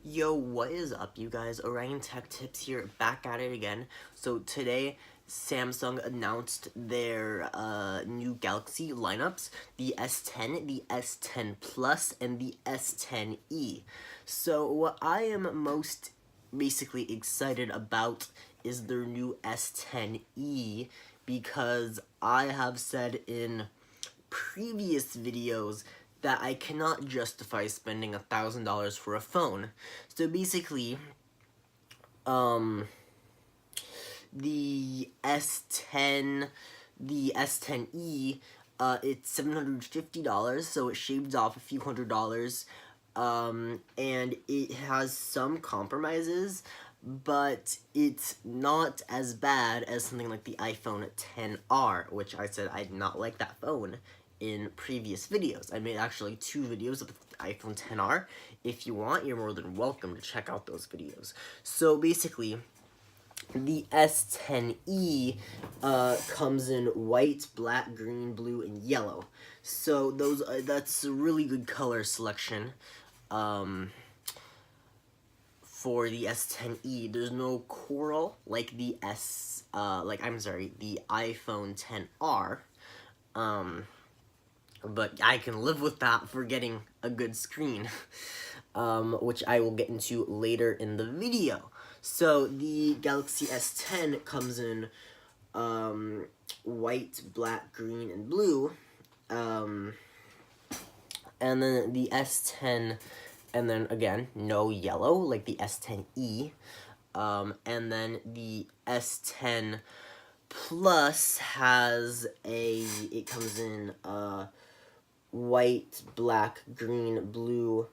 Yo, what is up, you guys? Orion Tech Tips here, back at it again. So today, Samsung announced their new Galaxy lineups, the S10, the S10 Plus, and the S10e. So what I am most basically excited about is their new S10e, because I have said in previous videos that I cannot justify spending $1,000 for a phone. So basically, um, the S10, the S10e, it's $750, so it shaves off a few $100s, and it has some compromises, but it's not as bad as something like the iPhone XR, which I said I did not like that phone in previous videos. I made actually 2 videos of the iPhone XR. If you want, you're more than welcome to check out those videos. So basically, the S10e comes in white, black, green, blue, and yellow. So that's a really good color selection. For the S10e, there's no coral like the the iPhone XR. But I can live with that for getting a good screen, which I will get into later in the video. So the Galaxy S10 comes in white, black, green, and blue, and then the S10, and then again, no yellow like the S10e, and then the S10 Plus it comes in white, black, green, blue,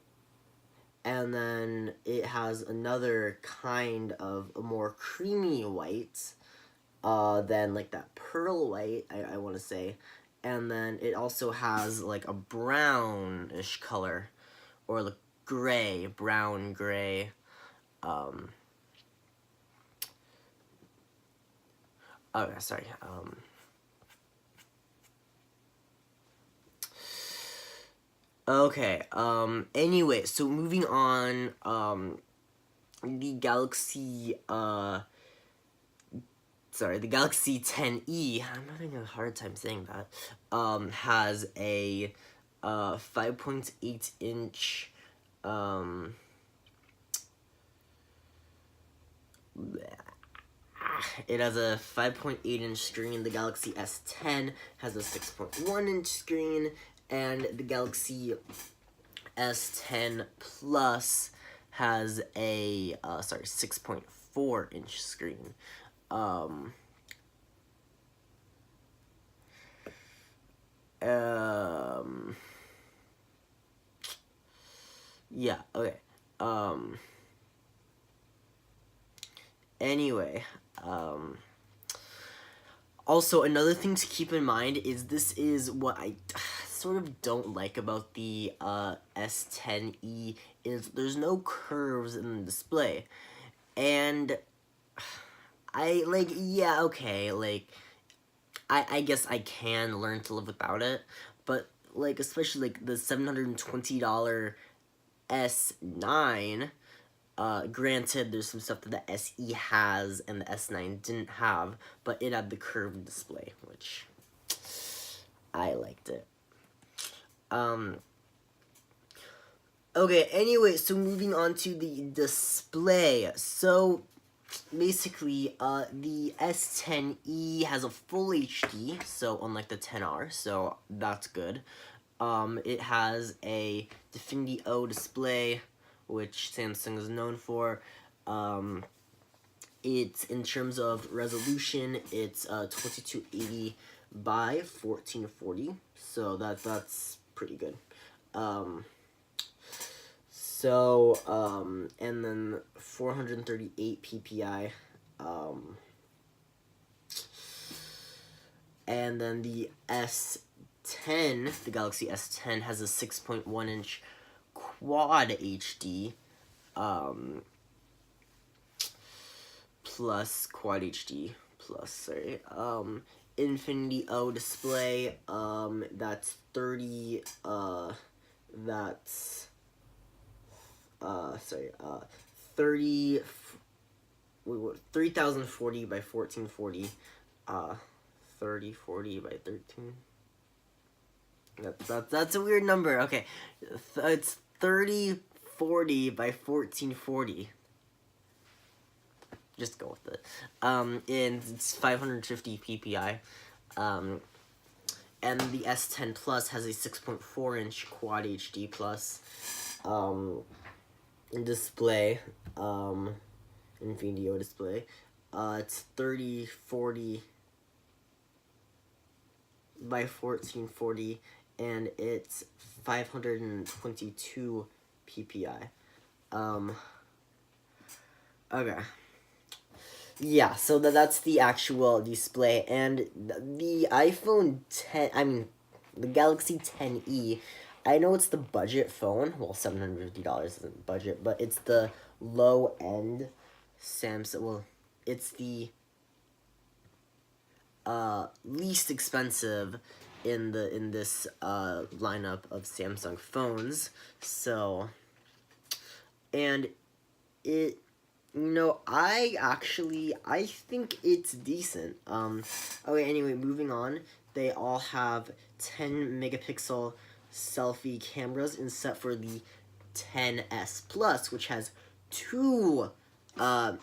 and then it has another kind of a more creamy white than like that pearl white, I want to say. And then it also has like a brownish color, or like gray, brown gray. Oh, sorry. Okay, anyway, so moving on, the Galaxy, the Galaxy 10e, I'm having a hard time saying that, has a, 5.8 inch, it has a 5.8 inch screen. The Galaxy S10 has a 6.1 inch screen, and the Galaxy S10 Plus has a 6.4 inch screen. Yeah, okay. Anyway, also, another thing to keep in mind is this is what I sort of don't like about the S10e, is there's no curves in the display. And yeah, okay, I guess I can learn to live without it, but, especially, the $720 S9, granted, there's some stuff that the SE has and the S9 didn't have, but it had the curved display, which I liked it. Okay, anyway, so moving on to the display. So, basically, the S10e has a full HD, so unlike the XR, so that's good. It has a Infinity O display, which Samsung is known for. It's, in terms of resolution, it's 2280 by 1440, so that's pretty good. And then 438 PPI, and then the Galaxy S10 has a 6.1 inch Quad HD, plus Quad HD plus, sorry, Infinity O display, that's 30, that's 30 3040 by 1440, 3040 by 13. That's a weird number. Okay, it's 3040 by 1440. Just go with it. And it's 550 ppi. And the S10 Plus has a 6.4-inch Quad HD Plus display, in video display. It's 3040 by 1440, and it's 522 ppi. Okay. Yeah, so that's the actual display, and the iPhone 10, the Galaxy 10e, I know it's the budget phone, well, $750 isn't budget, but it's the low-end Samsung, well, it's the least expensive in this lineup of Samsung phones, so, and it, I think it's decent. Okay, anyway, moving on. They all have 10 megapixel selfie cameras except for the 10s Plus, which has two 10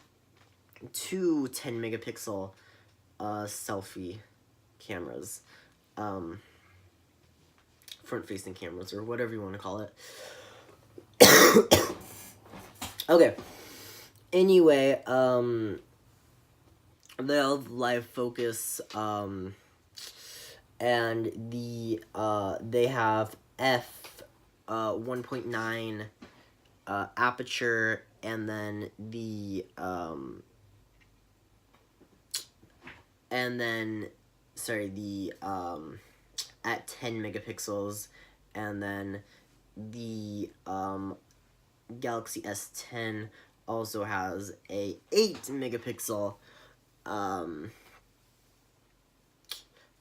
megapixel selfie cameras, front facing cameras, or whatever you want to call it. Okay. Anyway, they have live focus, and they have f 1.9 aperture, and then at 10 megapixels, and then the Galaxy S10 also has a 8 megapixel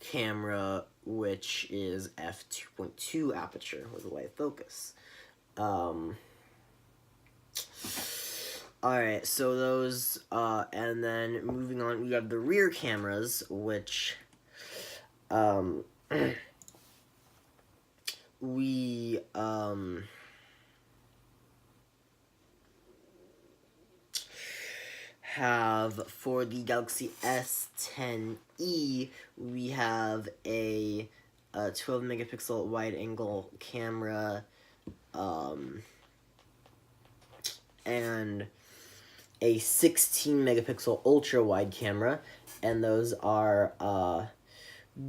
camera, which is f2.2 aperture with wide focus. Alright, so those, and then moving on, we have the rear cameras, which, we, have, for the Galaxy S10e, we have a 12 megapixel wide angle camera, and a 16 megapixel ultra wide camera, and those are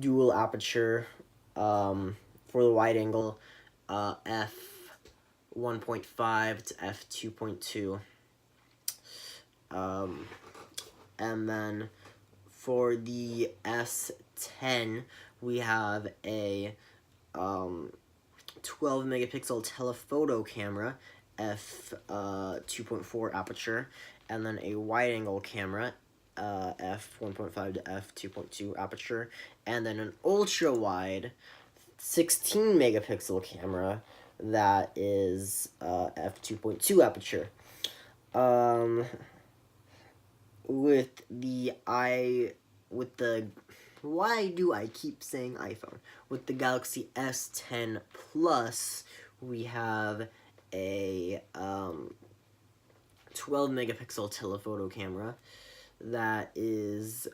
dual aperture, for the wide angle, f 1.5 to f 2.2. And then for the S10, we have a 12 megapixel telephoto camera, f 2.4 aperture, and then a wide angle camera, f 1.5 to f 2.2 aperture, and then an ultra wide 16 megapixel camera that is f 2.2 aperture. Why do I keep saying iPhone? With the Galaxy S10 Plus, we have a 12 megapixel telephoto camera that is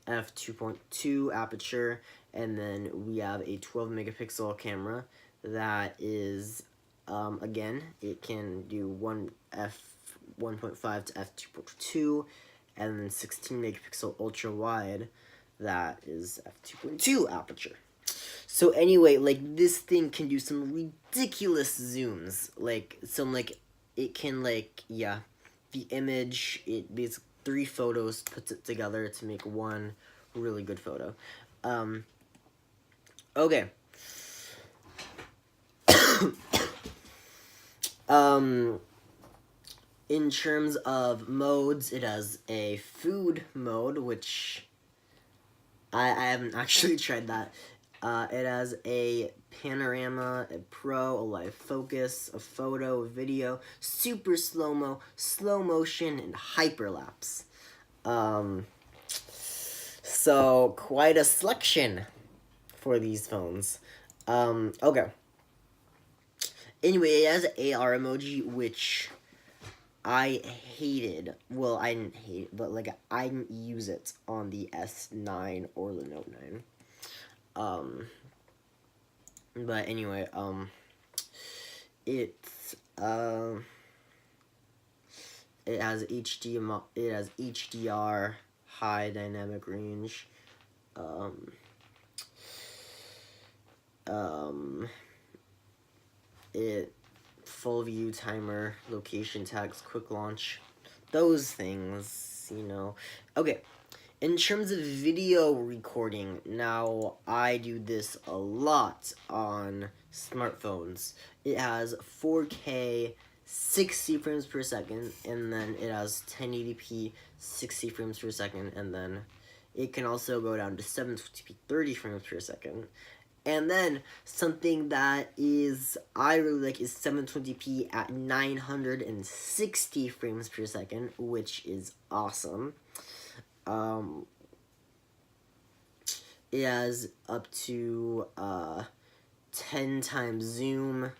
f 2.2 aperture, and then we have a 12 megapixel camera that is, again, it can do f 1.5 to f 2.2, and then 16 megapixel ultra wide that is f 2.2 aperture. So anyway, like, this thing can do some ridiculous zooms, it can, the image, it basically 3 photos, puts it together to make one really good photo. Okay. In terms of modes, it has a food mode, which I haven't actually tried that. It has a panorama, a pro, a live focus, a photo, a video, super slow-mo, slow motion, and hyperlapse. So quite a selection for these phones. Okay. Anyway, it has an AR emoji, which I hated. Well, I didn't hate it, but like I didn't use it on the S9 or the Note 9. But anyway, it's it has HDR, high dynamic range. It full view timer, location tags, quick launch, those things, you know. Okay, in terms of video recording, now I do this a lot on smartphones. It has 4K 60 frames per second, and then it has 1080p 60 frames per second, and then it can also go down to 720p 30 frames per second. And then something that I really like is 720p at 960 frames per second, which is awesome. It has up to 10 times zoom,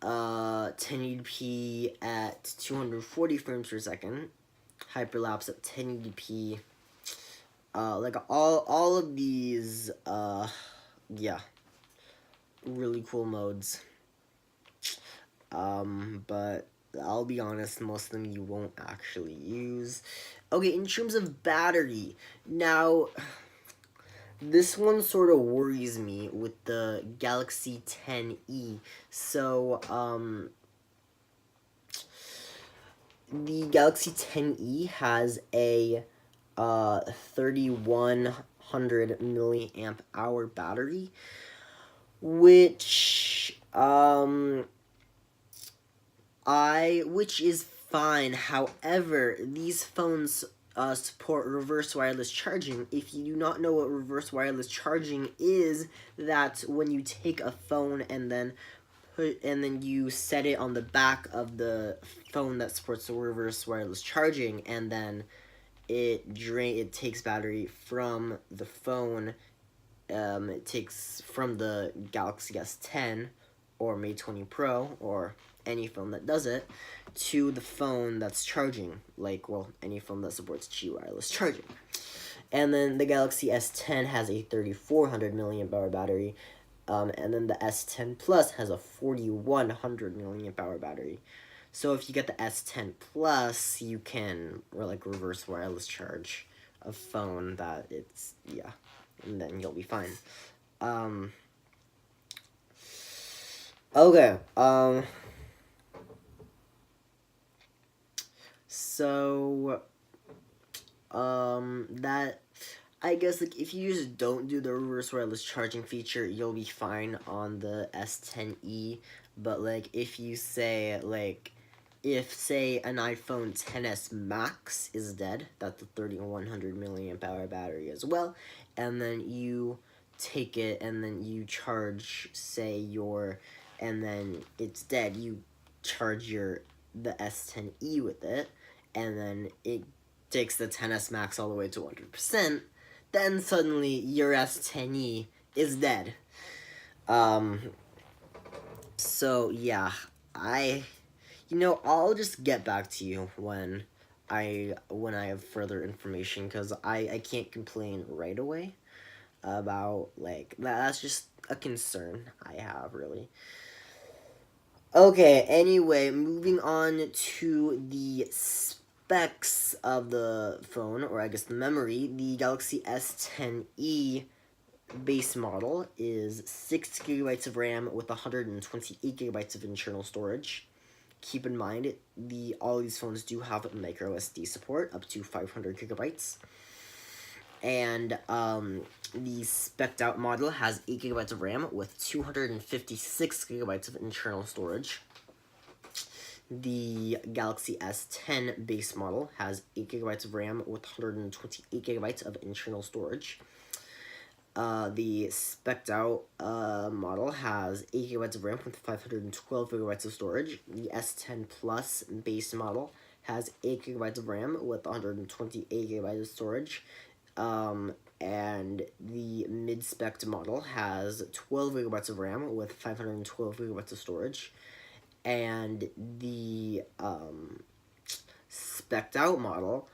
1080p at 240 frames per second, hyperlapse at 1080p. Like all of these, yeah, really cool modes. But I'll be honest, most of them you won't actually use. Okay, in terms of battery, now, this one sort of worries me with the Galaxy 10e. So, the Galaxy 10e has a 3100 milliamp hour battery, which which is fine. However, these phones support reverse wireless charging. If you do not know what reverse wireless charging is, that's when you take a phone and then you set it on the back of the phone that supports the reverse wireless charging, and then it takes battery from the phone. It takes from the Galaxy S10 or Mate 20 Pro or any phone that does it to the phone that's charging, like, well, any phone that supports Qi wireless charging. And then the Galaxy S10 has a 3400 milliamp hour battery, and then the S10 Plus has a 4100 milliamp hour battery. So if you get the S10 Plus, you can reverse wireless charge a phone that it's, yeah, and then you'll be fine. Okay, so, that, I guess, like, if you just don't do the reverse wireless charging feature, you'll be fine on the S10e, but, like, if you say, like, if, say, an iPhone XS Max is dead, that's a 3100 milliamp hour battery as well, and then you take it and then you charge, say, and then it's dead, you charge the S10e with it, and then it takes the XS Max all the way to 100%, then suddenly your S10e is dead. So, yeah, I'll just get back to you when I have further information, because I can't complain right away about, like, that's just a concern I have, really. Okay, anyway, moving on to the specs of the phone, or I guess the memory. The Galaxy S10e base model is 6 gigabytes of RAM with 128 gigabytes of internal storage. Keep in mind, all these phones do have micro SD support up to 500 gigabytes. And the spec'd out model has 8 gigabytes of RAM with 256 gigabytes of internal storage. The Galaxy S10 base model has 8 gigabytes of RAM with 128 gigabytes of internal storage. The spec'd out model has 8 gigabytes of RAM with 512 gigabytes of storage. The S10 Plus base model has 8 gigabytes of RAM with 128 gigabytes of storage. And the mid-spec model has 12 gigabytes of RAM with 512 gigabytes of storage. And the spec'd out model,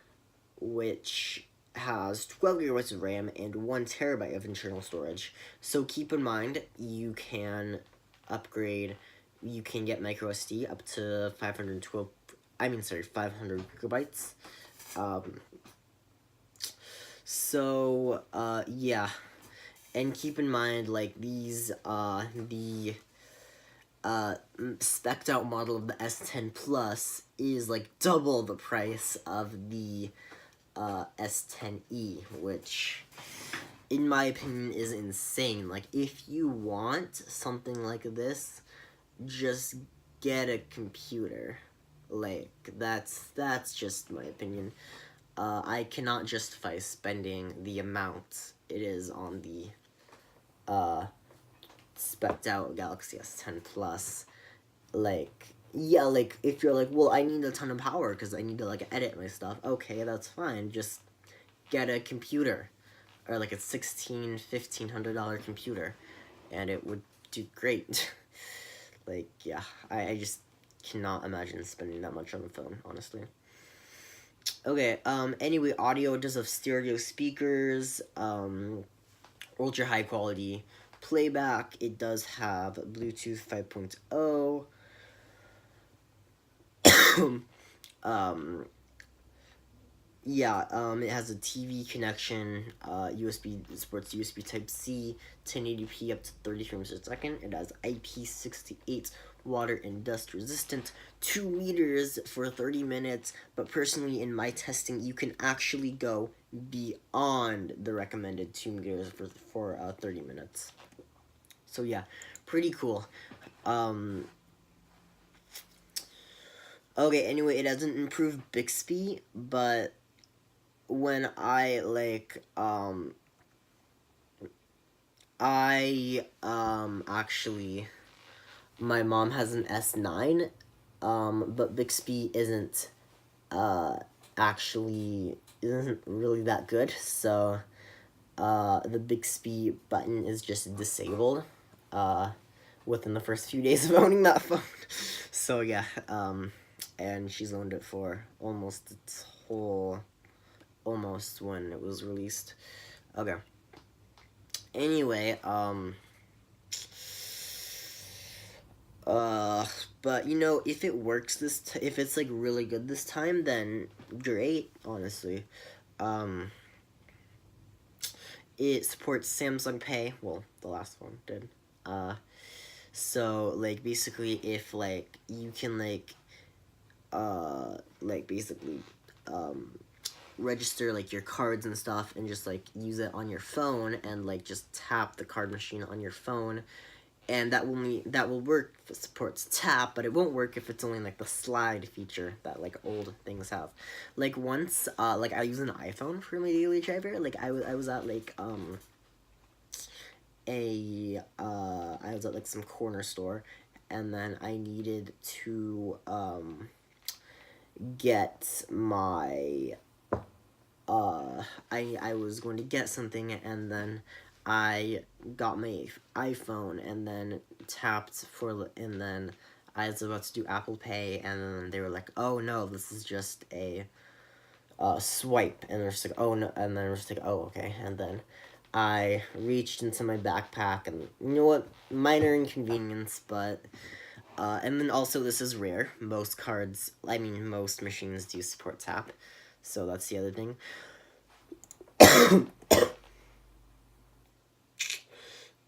which has 12 gigabytes of RAM and 1 terabyte of internal storage. So keep in mind, you can upgrade, you can get micro SD up to 500 gigabytes. Yeah. And keep in mind, like, these, the spec'd out model of the S10 Plus is, like, double the price of the S10e, which, in my opinion, is insane. Like, if you want something like this, just get a computer. Like, that's just my opinion. I cannot justify spending the amount it is on the spec'd out Galaxy S10 Plus. Like, yeah, like, if you're like, well, I need a ton of power because I need to, like, edit my stuff. Okay, that's fine. Just get a computer. Or, like, a $1,500 computer. And it would do great. Like, yeah, I just cannot imagine spending that much on the phone, honestly. Okay, anyway, audio does have stereo speakers, ultra high quality playback. It does have Bluetooth 5.0. It has a TV connection, it supports USB Type-C, 1080p up to 30 frames per second. It has IP68 water and dust resistant, 2 meters for 30 minutes, but personally in my testing, you can actually go beyond the recommended 2 meters for 30 minutes. So yeah, pretty cool. Okay, anyway, it hasn't improved Bixby, but when I, actually, my mom has an S9, but Bixby isn't really that good, so, the Bixby button is just disabled, within the first few days of owning that phone. So, yeah, and she's owned it for almost when it was released. Okay. Anyway, but you know, if it works if it's like really good this time, then great, honestly. It supports Samsung Pay. Well, the last one did. So, like, basically, if, like, you can, basically, register, like, your cards and stuff and just, like, use it on your phone and, like, just tap the card machine on your phone, and that will work if it supports tap, but it won't work if it's only, like, the slide feature that, like, old things have. Like, once, like, I use an iPhone for my daily driver. Like, I was at, like, I was at, like, some corner store, and then I needed to, get my, I was going to get something, and then I got my iPhone, and then tapped and then I was about to do Apple Pay, and then they were like, oh no, this is just a, swipe, and they're just like, oh no, and then we're just like, oh, okay, and then I reached into my backpack, and you know what, minor inconvenience, but, and then also this is rare. Most machines do support tap, so that's the other thing.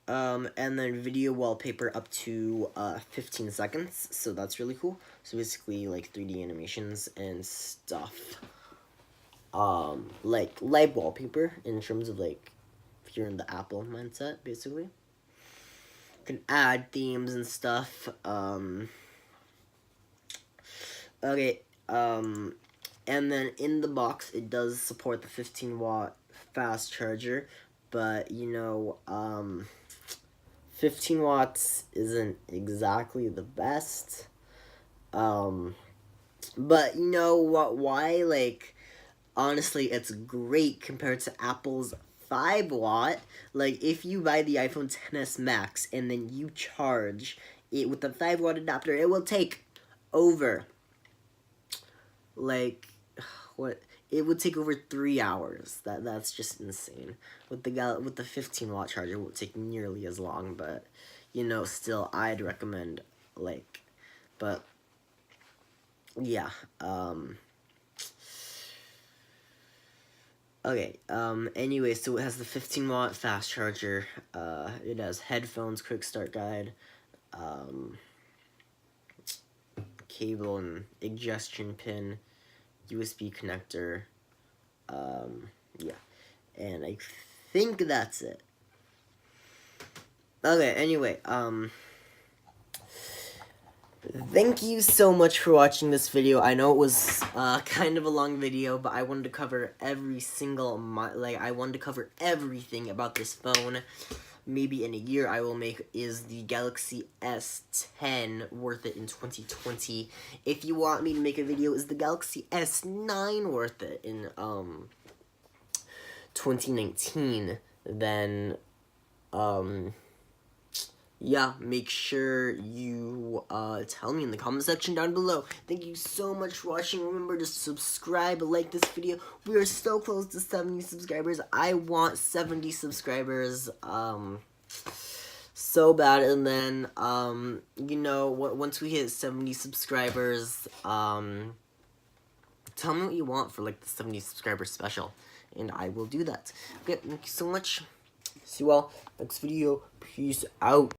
And then video wallpaper up to 15 seconds, so that's really cool. So basically, like, 3D animations and stuff. Like live wallpaper in terms of, like, if you're in the Apple mindset, basically. You can add themes and stuff. Okay, and then in the box, it does support the 15-watt fast charger, but, you know, 15 watts isn't exactly the best. But, you know what, why, like, honestly, it's great compared to Apple's 5 watt. Like, if you buy the iPhone XS Max and then you charge it with the 5 watt adapter, it will take over, like, what? It would take over 3 hours. That's just insane. With the 15 watt charger, it won't take nearly as long, but, you know, still, I'd recommend, like, but, yeah, okay, anyway, so it has the 15 watt fast charger, it has headphones, quick start guide, cable and ejection pin, USB connector, yeah, and I think that's it. Okay, anyway, thank you so much for watching this video. I know it was kind of a long video, but I wanted to cover every single, I wanted to cover everything about this phone. Maybe in a year I will make, is the Galaxy S10 worth it in 2020? If you want me to make a video, is the Galaxy S9 worth it in 2019? Then yeah, make sure you tell me in the comment section down below. Thank you so much for watching. Remember to subscribe, like this video. We are so close to 70 subscribers. I want 70 subscribers so bad. And then you know, once we hit 70 subscribers, tell me what you want for like the 70 subscriber special, and I will do that. Okay, thank you so much. See you all next video. Peace out.